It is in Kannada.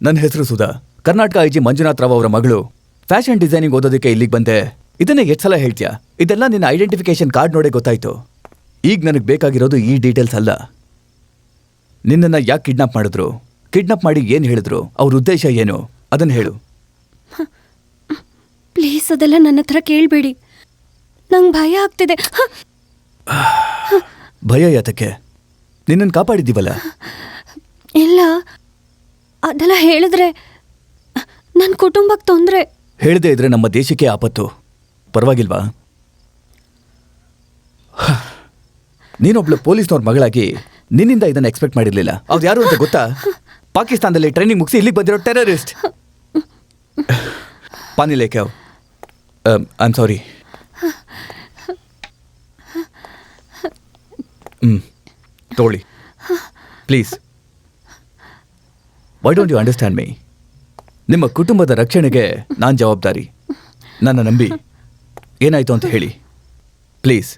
ನನ್ನ ಹೆಸರು ಸುಧಾ. ಕರ್ನಾಟಕ ಐಜಿ ಮಂಜುನಾಥ್ ರಾವ್ ಅವರ ಮಗಳು. ಫ್ಯಾಷನ್ ಡಿಸೈನಿಂಗ್ ಓದೋದಕ್ಕೆ ಇಲ್ಲಿಗೆ ಬಂದೆ. ಇದನ್ನೇ ಎಷ್ಟು ಸಲ ಹೇಳ್ತೀಯಾ? ಇದೆಲ್ಲ ನಿನ್ನ ಐಡೆಂಟಿಫಿಕೇಶನ್ ಕಾರ್ಡ್ ನೋಡೇ ಗೊತ್ತಾಯ್ತು. ಈಗ ನನಗೆ ಬೇಕಾಗಿರೋದು ಈ ಡೀಟೇಲ್ಸ್ ಅಲ್ಲ. ನಿನ್ನನ್ನು ಯಾಕೆ ಕಿಡ್ನಾಪ್ ಮಾಡಿದ್ರು, ಕಿಡ್ನಾಪ್ ಮಾಡಿ ಏನು ಹೇಳಿದ್ರು, ಅವ್ರ ಉದ್ದೇಶ ಏನು, ಅದನ್ನು ಹೇಳು. ಪ್ಲೀಸ್ ಅದೆಲ್ಲ ನನ್ನ ಹತ್ರ ಕೇಳಬೇಡಿ. ನಂಗೆ ಭಯ ಆಗ್ತಿದೆ. ಭಯ ಯಾತಕ್ಕೆ? ನಿನ್ನನ್ನು ಕಾಪಾಡಿದ್ದೀವಲ್ಲ. ಇಲ್ಲ, ಅದೆಲ್ಲ ಹೇಳಿದ್ರೆ ನನ್ನ ಕುಟುಂಬಕ್ಕೆ ತೊಂದರೆ. ಹೇಳದೇ ಇದ್ರೆ ನಮ್ಮ ದೇಶಕ್ಕೆ ಆಪತ್ತು. ಪರವಾಗಿಲ್ವಾ? ನೀನೊಬ್ಳು ಪೊಲೀಸ್ನವ್ರ ಮಗಳಾಗಿ ನಿನ್ನಿಂದ ಇದನ್ನು ಎಕ್ಸ್ಪೆಕ್ಟ್ ಮಾಡಿರಲಿಲ್ಲ. ಅವ್ರು ಯಾರು ಅಂತ ಗೊತ್ತಾ? ಪಾಕಿಸ್ತಾನದಲ್ಲಿ ಟ್ರೈನಿಂಗ್ ಮುಗಿಸಿ ಇಲ್ಲಿಗೆ ಬಂದಿರೋ ಟೆರರಿಸ್ಟ್. ಪಾನಿ ಲೇಕೆ ಅವ್. I am sorry. ತೋಳಿ please. Why don't you understand me? ನಿಮ್ಮ ಕುಟುಂಬದ ರಕ್ಷಣೆಗೆ ನಾನು ಜವಾಬ್ದಾರಿ. ನನ್ನ ನಂಬಿ. ಏನಾಯ್ತು ಅಂತ ಹೇಳಿ ಪ್ಲೀಸ್.